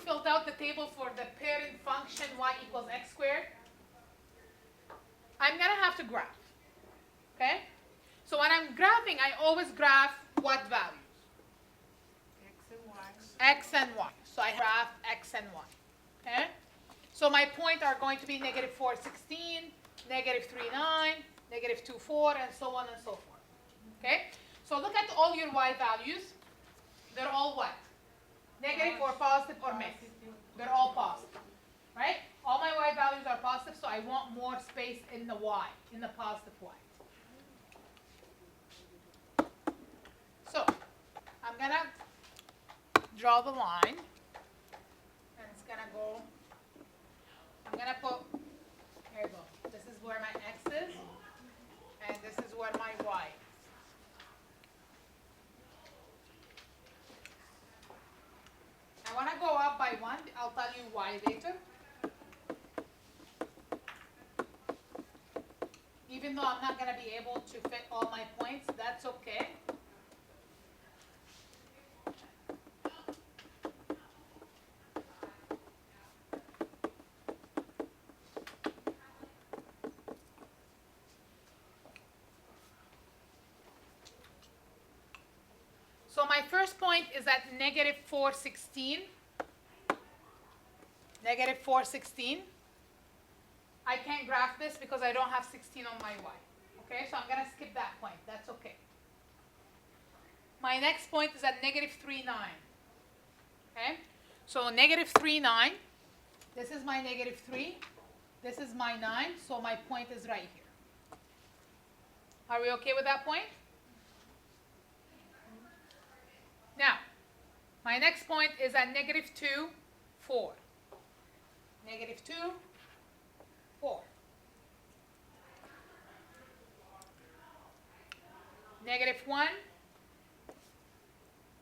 filled out the table for the parent function y equals x squared, I'm going to have to graph. Okay? So when I'm graphing, I always graph what values? X and Y. X and y. So I graph x and y. Okay? So my points are going to be negative 4, 16, negative 3, 9, negative 2, 4, and so on and so forth. Okay? So look at all your y values. They're all what? Negative or positive or mixed? They're all positive. Right? All my y values are positive, so I want more space in the y, in the positive y. So I'm going to draw the line. And it's going to go, I'm going to put, here you go. This is where my x is, and this is where my y is. I want to go up by 1. I'll tell you why later. Even though I'm not going to be able to fit all my points, that's okay. So my first point is at negative 416. Negative 416. I can't graph this because I don't have 16 on my y. Okay, so I'm going to skip that point. That's okay. My next point is at negative 3, 9. Okay, so negative 3, 9. This is my negative 3. This is my 9. So my point is right here. Are we okay with that point? Now, my next point is at negative 2, 4. Negative 2, 4. Negative 1,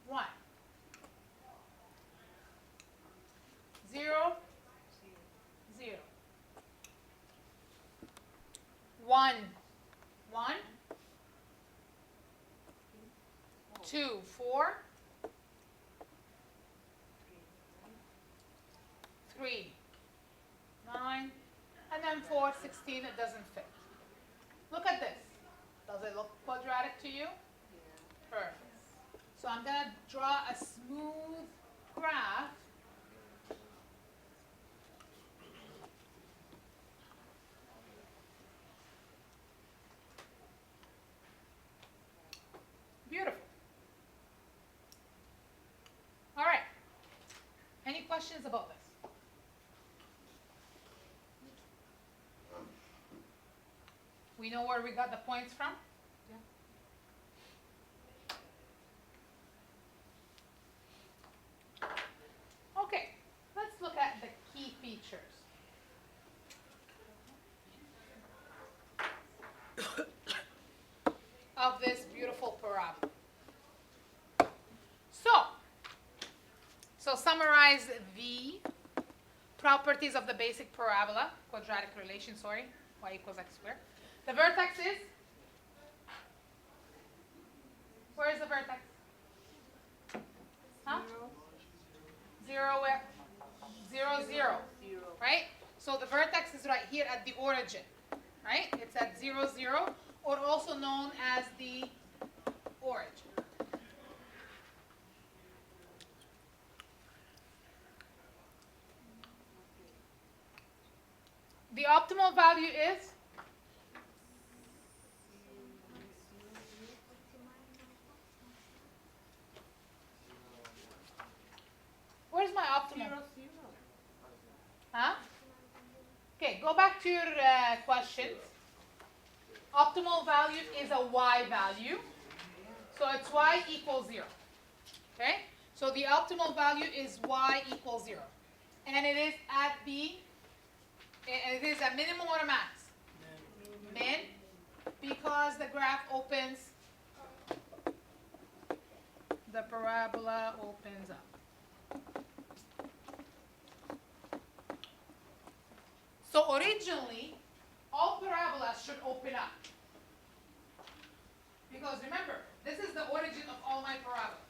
1. 0, 0. 1, 1. 2, 4. 3, 9. And then 4, 16, it doesn't fit. Look at this. Does it look quadratic to you? Yeah. Perfect. So I'm going to draw a smooth graph. Beautiful. All right. Any questions about this? We know where we got the points from? Yeah. Okay, let's look at the key features. Of this beautiful parabola. So summarize the properties of the basic parabola, quadratic relation, sorry, y equals x squared. The vertex is? Where is the vertex? Huh? 0, where? 0, 0. Right? So the vertex is right here at the origin. Right? It's at 0, 0, or also known as the origin. The optimal value is? Where's my optimal? 0, 0. Huh? Okay, go back to your questions. Optimal value is a y value. So it's y equals 0. Okay? So the optimal value is y equals 0. And it is at the, it is a minimum or a max? Min. Because the graph opens, the parabola opens up. So originally, all parabolas should open up. Because remember, this is the origin of all my parabolas.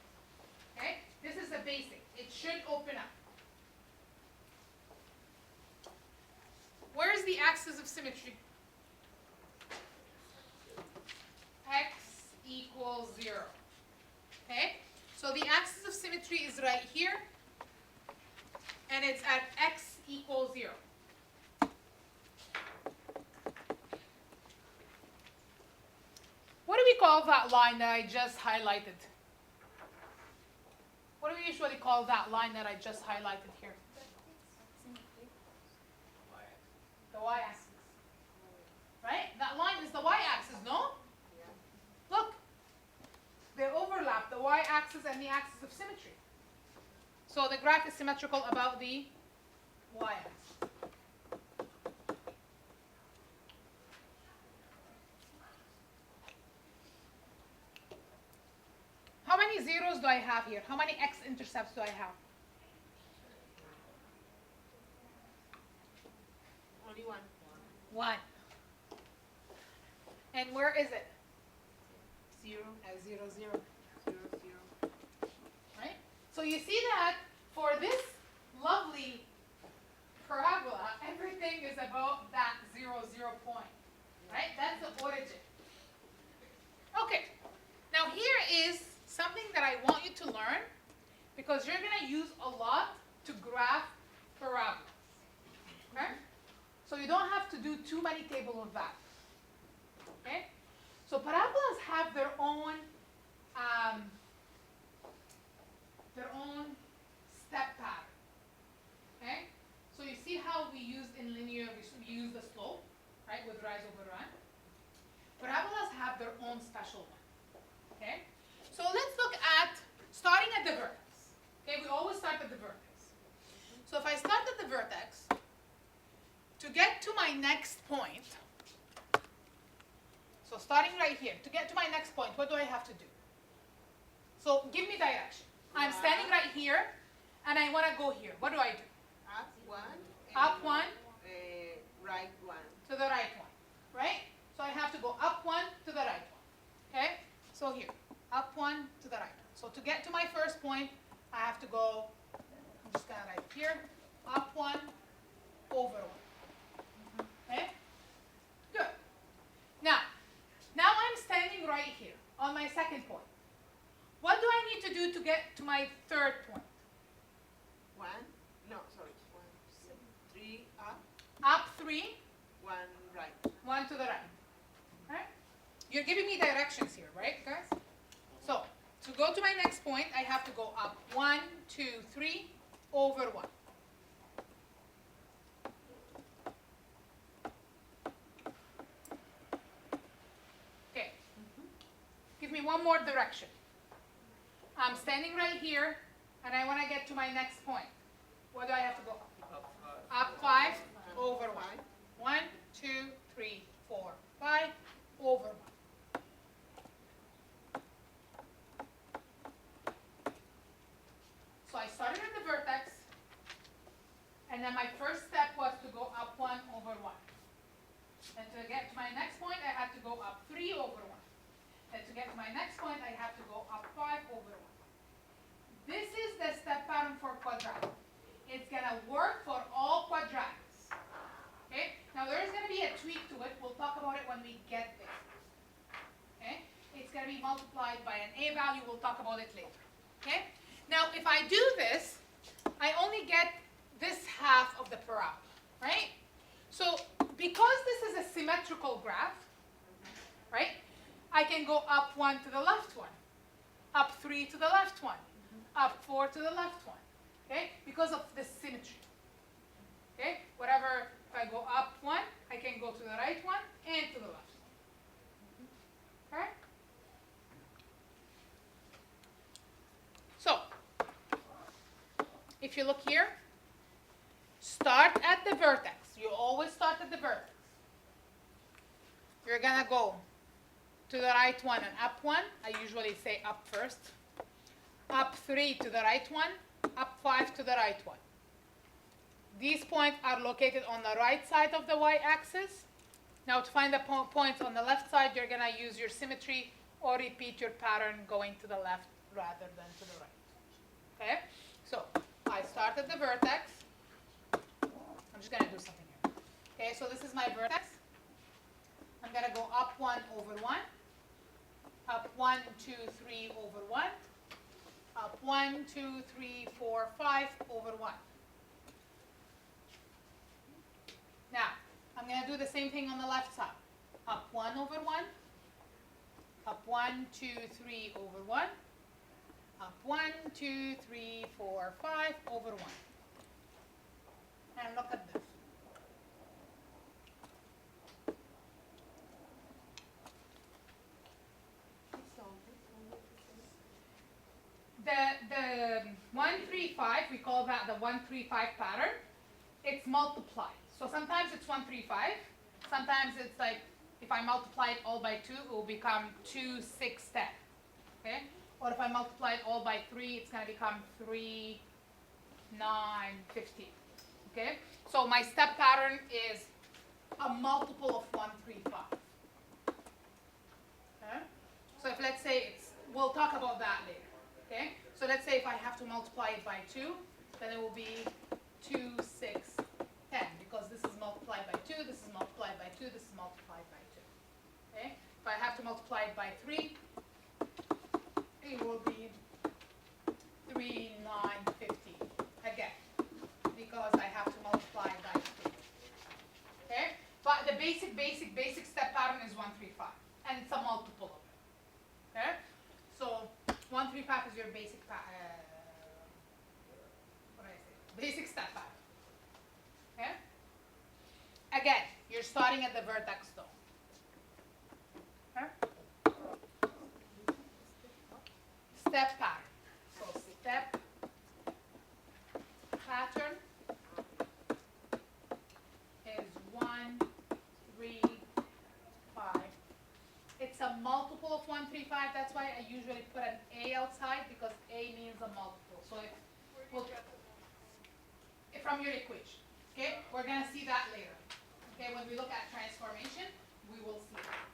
Okay? This is the basic. It should open up. axis of symmetry? X equals 0. Okay? So the axis of symmetry is right here, and it's at x equals 0. What do we call that line that I just highlighted? What do we usually call that line that I just highlighted here? The y-axis. Right? That line is the y-axis, no? Look. They overlap, the y-axis and the axis of symmetry. So the graph is symmetrical about the y-axis. How many zeros do I have here? How many x-intercepts do I have? Only one. 1. And where is it? 0, At 0, 0. 0, 0. Right? So you see that for this lovely parabola, everything is about that 0, 0 point. Right? That's the origin. Okay. Now here is something that I want you to learn, because you're going to use a lot to graph parabolas. Okay? So you don't have to do too many tables of that. Okay? So parabolas have their own step pattern. Okay? So you see how we used in linear, we use the slope, right, with rise over run. Parabolas have their own special one. Okay? So let's look at starting at the vertex. Okay, we always start at the vertex. So if I start at the vertex, to get to my next point, so starting right here, to get to my next point, what do I have to do? So give me direction. I'm standing right here, and I want to go here. What do I do? Up 1. Up 1. Right 1. To the right one, right? So I have to go up 1 to the right one. Okay? So here, up 1 to the right one. So to get to my first point, I have to go, I'm just going to write here, up 1, over 1. Okay? Good. Now I'm standing right here on my second point. What do I need to do to get to my third point? 1. No, sorry. 1, 3 up. Up 3, 1 right. 1 to the right. Right? You're giving me directions here, right, guys? So to go to my next point, I have to go up 1, 2, 3, over 1. Okay. Give me one more direction. I'm standing right here, and I want to get to my next point. Where do I have to go? Up 5, over 1. 1, 2, 3, 4, 5, over 1. So I started at the vertex, and then my first step was to go up 1 over 1. And to get to my next point, I have to go up 3 over 1. And to get to my next point, I have to go up 5 over 1. This is the step pattern for quadratic. It's going to work for all quadratics. Okay? Now there is going to be a tweak to it. We'll talk about it when we get there. Okay? It's going to be multiplied by an a value. We'll talk about it later. Okay? Now if I do this, I only get this half of the parabola. Right? So because this is a symmetrical graph, right? I can go up 1 to the left one, up 3 to the left one, up 4 to the left one, okay? Because of the symmetry, okay? Whatever, if I go up 1, I can go to the right one and to the left one, okay? So, if you look here, start at the vertex. You always start at the vertex. You're gonna go to the right one and up 1. I usually say up first. Up 3 to the right one, up 5 to the right one. These points are located on the right side of the y-axis. Now to find the points on the left side, you're going to use your symmetry or repeat your pattern going to the left rather than to the right. Okay? So I start at the vertex. I'm just going to do something here. Okay, so this is my vertex. I'm going to go up 1 over 1, up 1, 2, 3 over 1, up 1, 2, 3, 4, 5 over 1. Now, I'm going to do the same thing on the left side. Up 1 over 1, up 1, 2, 3 over 1, up 1, 2, 3, 4, 5 over 1. And look at this. The 1, 3, 5, we call that the 1, 3, 5 pattern. It's multiplied. So sometimes it's 1, 3, 5. Sometimes it's like, if I multiply it all by 2, it will become 2, 6, 10. Okay? Or if I multiply it all by 3, it's going to become 3, 9, 15. Okay? So my step pattern is a multiple of 1, 3, 5. Okay? So if let's say it's, we'll talk about that later. Okay? So let's say if I have to multiply it by 2, then it will be 2, 6, 10. Because this is multiplied by 2, this is multiplied by 2, this is multiplied by 2. Okay? If I have to multiply it by 3, it will be 3, 9, 15. Again, because I have to multiply by 3. Okay? But the basic step pattern is 1, 3, 5. And it's a multiple of it. Okay? So 1, 3, 5 is your basic basic step pattern. Okay? Again, you're starting at the vertex though. Okay? Step pattern. So step pattern is 1, 3, 5. It's a multiple of 1, 3, 5. That's why I usually put an A outside, because A means a multiple. So if from your equation. Okay? We're going to see that later. Okay? When we look at transformation, we will see that.